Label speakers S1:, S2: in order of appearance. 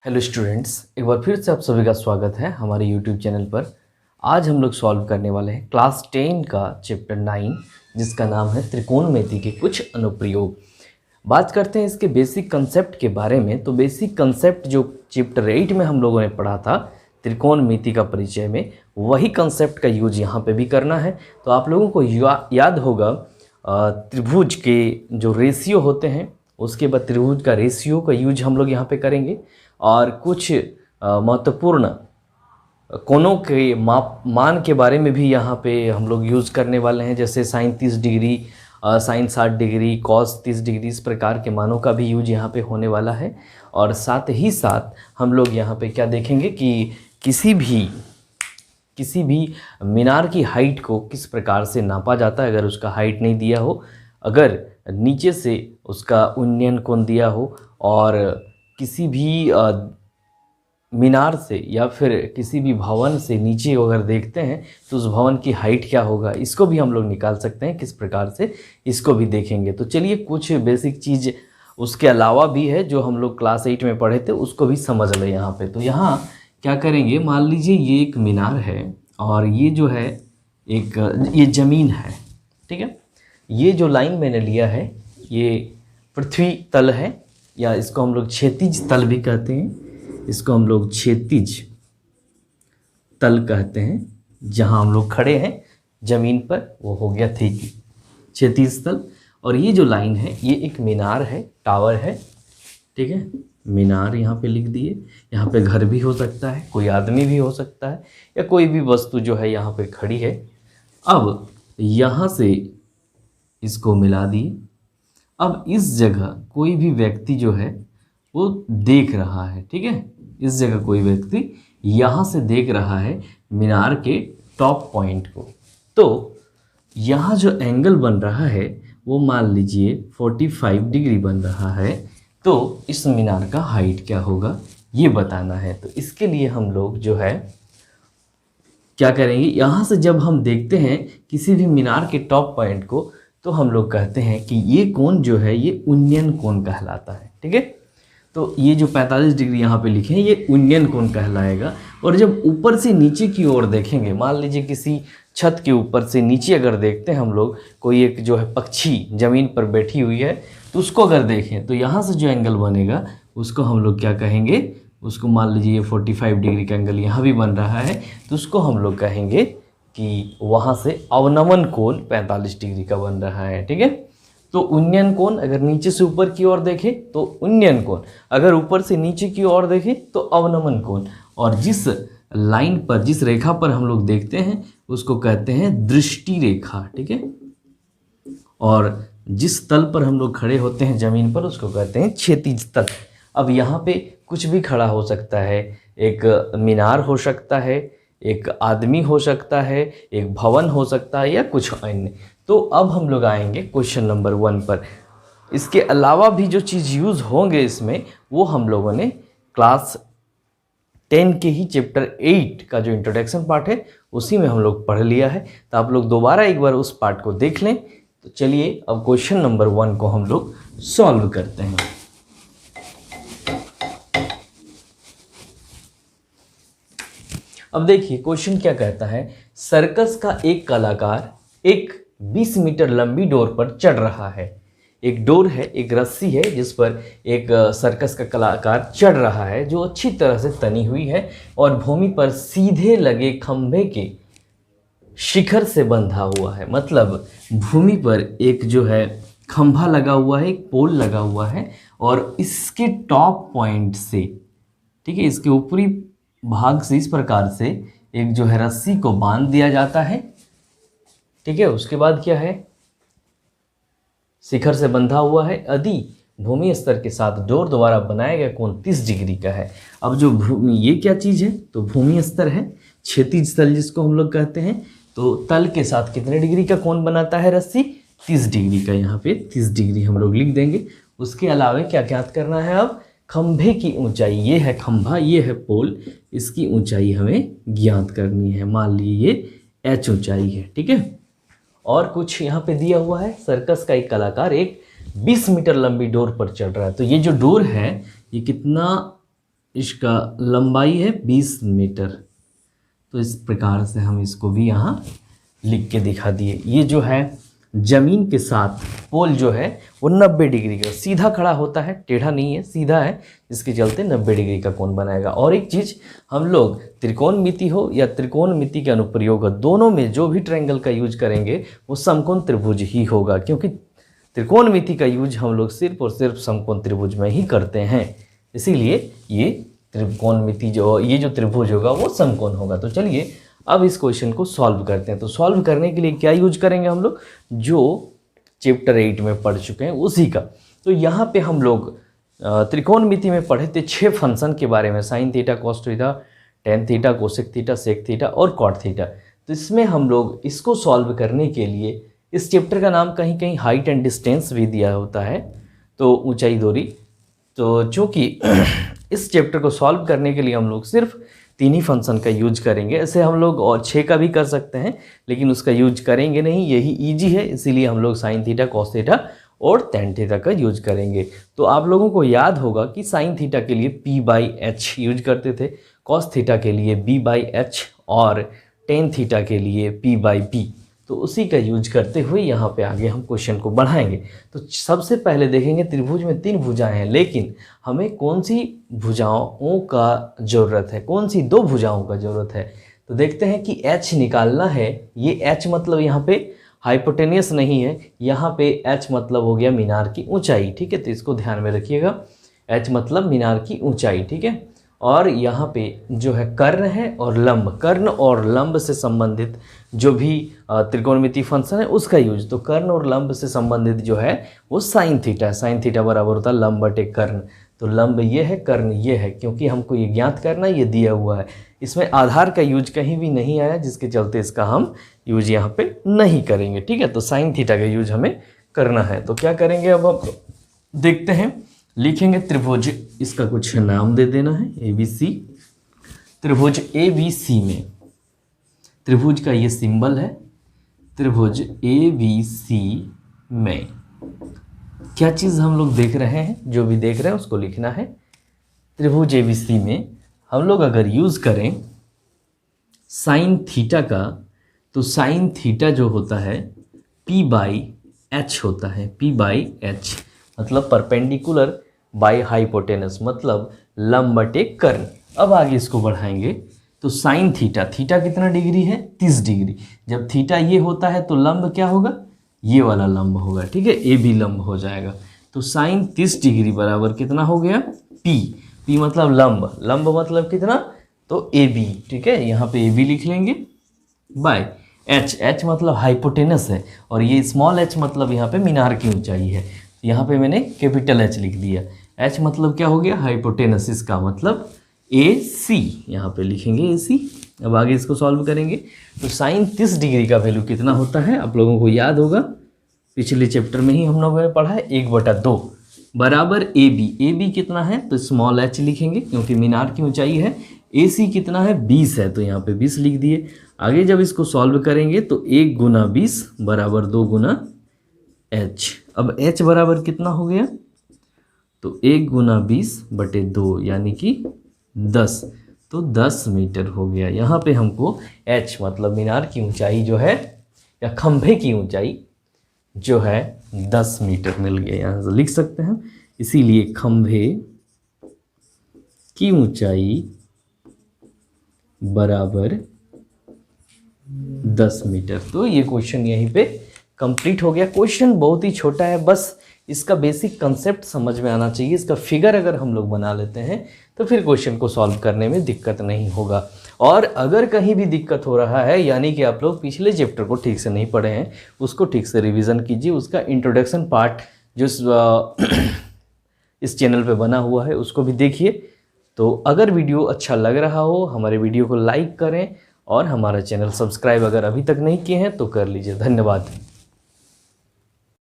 S1: Hello students, एक बार फिर से आप सभी का स्वागत है हमारे यूट्यूब चैनल पर। आज हम लोग सॉल्व करने वाले हैं क्लास 10 का चैप्टर 9, जिसका नाम है त्रिकोणमिति के कुछ अनुप्रयोग। बात करते हैं इसके बेसिक कंसेप्ट के बारे में। तो बेसिक कंसेप्ट जो चैप्टर 8 में हम लोगों ने पढ़ा था त्रिकोणमिति का परिचय में, वही कंसेप्ट का यूज यहाँ पे भी करना है। तो आप लोगों को याद होगा त्रिभुज के जो रेशियो होते हैं, उसके बाद त्रिभुज का रेशियो का यूज हम लोग यहाँ पे करेंगे और कुछ महत्वपूर्ण कोणों के मान के बारे में भी यहाँ पे हम लोग यूज़ करने वाले हैं, जैसे sine 30 degree, sine 60 degree, cos 30 degree, इस प्रकार के मानों का भी यूज यहाँ पे होने वाला है। और साथ ही साथ हम लोग यहाँ पे क्या देखेंगे कि किसी भी मीनार की हाइट को किस प्रकार से नापा जाता है अगर उसका हाइट नहीं दिया हो, अगर नीचे से उसका उन्नयन कोण दिया हो, और किसी भी मीनार से या फिर किसी भी भवन से नीचे अगर देखते हैं तो उस भवन की हाइट क्या होगा, इसको भी हम लोग निकाल सकते हैं। किस प्रकार से इसको भी देखेंगे। तो चलिए कुछ बेसिक चीज़ उसके अलावा भी है जो हम लोग क्लास 8 में पढ़े थे, उसको भी समझ लें यहाँ पे। तो यहाँ क्या करेंगे, मान लीजिए ये एक मीनार है और ये जो है ये ज़मीन है, ठीक है। ये जो लाइन मैंने लिया है ये पृथ्वी तल है, या इसको हम लोग क्षैतिज तल भी कहते हैं। इसको हम लोग क्षैतिज तल कहते हैं। जहां हम लोग खड़े हैं ज़मीन पर वो हो गया थी क्षैतिज तल। और ये जो लाइन है ये एक मीनार है, टावर है, ठीक है। मीनार यहाँ पे लिख दिए। यहाँ पे घर भी हो सकता है, कोई आदमी भी हो सकता है, या कोई भी वस्तु जो है यहाँ पे खड़ी है। अब यहाँ से इसको मिला दिए। अब इस जगह कोई भी व्यक्ति जो है वो देख रहा है, ठीक है। इस जगह कोई व्यक्ति यहाँ से देख रहा है मीनार के टॉप पॉइंट को। तो यहाँ जो एंगल बन रहा है वो मान लीजिए 45 डिग्री बन रहा है। तो इस मीनार का हाइट क्या होगा ये बताना है। तो इसके लिए हम लोग जो है क्या करेंगे, यहाँ से जब हम देखते हैं किसी भी मीनार के टॉप पॉइंट को, तो हम लोग कहते हैं कि ये कोण जो है ये उन्नयन कोण कहलाता है, ठीक है। तो ये जो 45 डिग्री यहाँ पे लिखे हैं ये उन्नयन कोण कहलाएगा। और जब ऊपर से नीचे की ओर देखेंगे, मान लीजिए किसी छत के ऊपर से नीचे अगर देखते हैं हम लोग, कोई एक जो है पक्षी ज़मीन पर बैठी हुई है, तो उसको अगर देखें तो यहाँ से जो एंगल बनेगा उसको हम लोग क्या कहेंगे, उसको मान लीजिए ये 45 डिग्री का एंगल यहाँ भी बन रहा है, तो उसको हम लोग कहेंगे कि वहाँ से अवनमन कोण 45 डिग्री का बन रहा है, ठीक है। तो उन्नयन कोण अगर नीचे से ऊपर की ओर देखें तो उन्नयन कोण, अगर ऊपर से नीचे की ओर देखें तो अवनमन कोण। और जिस लाइन पर, जिस रेखा पर हम लोग देखते हैं उसको कहते हैं दृष्टि रेखा, ठीक है। और जिस तल पर हम लोग खड़े होते हैं ज़मीन पर उसको कहते हैं क्षैतिज तल। अब यहाँ पे कुछ भी खड़ा हो सकता है, एक मीनार हो सकता है, एक आदमी हो सकता है, एक भवन हो सकता है, या कुछ अन्य। तो अब हम लोग आएंगे क्वेश्चन नंबर 1 पर। इसके अलावा भी जो चीज़ यूज़ होंगे इसमें वो हम लोगों ने क्लास 10 के ही चैप्टर 8 का जो इंट्रोडक्शन पार्ट है उसी में हम लोग पढ़ लिया है। तो आप लोग दोबारा एक बार उस पार्ट को देख लें। तो चलिए अब क्वेश्चन नंबर 1 को हम लोग सॉल्व करते हैं। अब देखिए क्वेश्चन क्या कहता है, सर्कस का एक कलाकार एक 20 मीटर लंबी डोर पर चढ़ रहा है। एक डोर है, एक रस्सी है जिस पर एक सर्कस का कलाकार चढ़ रहा है, जो अच्छी तरह से तनी हुई है और भूमि पर सीधे लगे खंभे के शिखर से बंधा हुआ है। मतलब भूमि पर एक जो है खंभा लगा हुआ है, एक पोल लगा हुआ है, और इसके टॉप पॉइंट से, ठीक है, इसके ऊपरी भाग से इस प्रकार से एक जो है रस्सी को बांध दिया जाता है, ठीक है। उसके बाद क्या है, शिखर से बंधा हुआ है। यदि भूमि स्तर के साथ डोर द्वारा बनाया गया कोण 30 डिग्री का है। अब जो भूमि, ये क्या चीज़ है, तो भूमि स्तर है, क्षैतिज तल जिसको हम लोग कहते हैं। तो तल के साथ कितने डिग्री का कोण बनाता है रस्सी, 30 डिग्री का। यहाँ पे 30 डिग्री हम लोग लिख देंगे। उसके अलावा क्या ज्ञात करना है, अब खंभे की ऊंचाई, ये है खंभा, ये है पोल, इसकी ऊंचाई हमें ज्ञात करनी है। मान लीजिए ये h ऊंचाई है, ठीक है। और कुछ यहाँ पे दिया हुआ है, सर्कस का एक कलाकार एक 20 मीटर लंबी डोर पर चढ़ रहा है। तो ये जो डोर है ये कितना इसका लंबाई है 20 मीटर। तो इस प्रकार से हम इसको भी यहाँ लिख के दिखा दिए। ये जो है ज़मीन के साथ पोल जो है वो 90 डिग्री का सीधा खड़ा होता है, टेढ़ा नहीं है, सीधा है, जिसके चलते 90 डिग्री का कोण बनाएगा। और एक चीज़, हम लोग त्रिकोणमिति हो या त्रिकोणमिति के अनुप्रयोग हो, दोनों में जो भी ट्रायंगल का यूज करेंगे वो समकोण त्रिभुज ही होगा, क्योंकि त्रिकोणमिति का यूज हम लोग सिर्फ और सिर्फ समकोण त्रिभुज में ही करते हैं। इसीलिए ये त्रिकोणमिति ये जो त्रिभुज होगा वो समकोण होगा। तो चलिए अब इस क्वेश्चन को सॉल्व करते हैं। तो सॉल्व करने के लिए क्या यूज करेंगे हम लोग, जो चैप्टर 8 में पढ़ चुके हैं उसी का। तो यहाँ पे हम लोग त्रिकोणमिति में पढ़े थे 6 फंक्शन के बारे में, sine theta, cos theta, tan theta, cosec theta, sec theta और कॉट थीटा। तो इसमें हम लोग इसको सॉल्व करने के लिए, इस चैप्टर का नाम कहीं कहीं हाइट एंड डिस्टेंस भी दिया होता है, तो ऊंचाई दूरी। तो चूँकि इस चैप्टर को सॉल्व करने के लिए हम लोग सिर्फ 3 ही फंक्शन का यूज करेंगे। ऐसे हम लोग और 6 का भी कर सकते हैं, लेकिन उसका यूज करेंगे नहीं, यही ईजी है, इसीलिए हम लोग साइन थीटा, कॉस थीटा और टेन थीटा का यूज करेंगे। तो आप लोगों को याद होगा कि साइन थीटा के लिए p/h यूज करते थे, कॉस थीटा के लिए b/h और टेन थीटा के लिए p/b। तो उसी का यूज करते हुए यहाँ पे आगे हम क्वेश्चन को बढ़ाएंगे। तो सबसे पहले देखेंगे त्रिभुज में 3 भुजाएं हैं, लेकिन हमें कौन सी भुजाओं का ज़रूरत है, कौन सी 2 भुजाओं का ज़रूरत है। तो देखते हैं कि h निकालना है। ये h मतलब यहाँ पे हाइपोटेनियस नहीं है, यहाँ पे h मतलब हो गया मीनार की ऊंचाई, ठीक है। तो इसको ध्यान में रखिएगा, h मतलब मीनार की ऊंचाई, ठीक है। और यहाँ पे जो है कर्ण है और लंब, कर्ण और लंब से संबंधित जो भी त्रिकोणमिति फंक्शन है उसका यूज। तो कर्ण और लंब से संबंधित जो है वो साइन थीटा है। साइन थीटा बराबर होता है लंब बटे कर्ण। तो लंब ये है, कर्ण ये है, क्योंकि हमको ये ज्ञात करना, ये दिया हुआ है। इसमें आधार का यूज कहीं भी नहीं आया, जिसके चलते इसका हम यूज यहाँ पे नहीं करेंगे, ठीक है। तो साइन थीटा का यूज हमें करना है। तो क्या करेंगे अब आप देखते हैं, लिखेंगे त्रिभुज, इसका कुछ नाम दे देना है ABC। त्रिभुज ABC में, त्रिभुज का ये सिंबल है, त्रिभुज ABC में क्या चीज़ हम लोग देख रहे हैं, जो भी देख रहे हैं उसको लिखना है। त्रिभुज ABC में हम लोग अगर यूज़ करें साइन थीटा का, तो साइन थीटा जो होता है p/h होता है। p/h मतलब परपेंडिकुलर बाय हाइपोटेनस, मतलब लंब बटे कर्ण। अब आगे इसको बढ़ाएंगे तो साइन थीटा, थीटा कितना डिग्री है 30 डिग्री। जब थीटा ये होता है तो लंब क्या होगा, ये वाला लंब होगा, ठीक है, ए भी लंब हो जाएगा। तो साइन 30 डिग्री बराबर कितना हो गया p, p मतलब लंब, लंब मतलब कितना, तो AB, ठीक है। यहाँ पे AB लिख लेंगे बाय h, h मतलब हाइपोटेनस है, और ये स्मॉल h मतलब यहाँ पे मीनार की ऊंचाई है। यहाँ पे मैंने कैपिटल H लिख दिया। h मतलब क्या हो गया, हाइपोटेनस, इसका मतलब AC, यहाँ पे लिखेंगे AC। अब आगे इसको सॉल्व करेंगे तो साइन 30 डिग्री का वैल्यू कितना होता है, आप लोगों को याद होगा, पिछले चैप्टर में ही हम लोगों ने पढ़ा है, 1/2 बराबर AB। AB कितना है, तो स्मॉल h लिखेंगे क्योंकि मीनार की ऊंचाई है। AC कितना है 20 है, तो यहाँ पे 20 लिख दिए। आगे जब इसको सॉल्व करेंगे तो 1 × 20 बराबर 2 × h। अब h बराबर कितना हो गया, तो 1 × 20/2 यानी कि 10, तो 10 मीटर हो गया। यहाँ पे हमको h मतलब मीनार की ऊंचाई जो है, या खंभे की ऊंचाई जो है 10 मीटर मिल गया। यहाँ से लिख सकते हैं, इसीलिए खंभे की ऊंचाई बराबर 10 मीटर। तो ये क्वेश्चन यहीं पे कंप्लीट हो गया। क्वेश्चन बहुत ही छोटा है, बस इसका बेसिक कंसेप्ट समझ में आना चाहिए। इसका फिगर अगर हम लोग बना लेते हैं तो फिर क्वेश्चन को सॉल्व करने में दिक्कत नहीं होगा। और अगर कहीं भी दिक्कत हो रहा है, यानी कि आप लोग पिछले चैप्टर को ठीक से नहीं पढ़े हैं, उसको ठीक से रिवीजन कीजिए। उसका इंट्रोडक्शन पार्ट जो इस चैनल पे बना हुआ है उसको भी देखिए। तो अगर वीडियो अच्छा लग रहा हो, हमारे वीडियो को लाइक करें और हमारा चैनल सब्सक्राइब अगर अभी तक नहीं किए हैं तो कर लीजिए। धन्यवाद।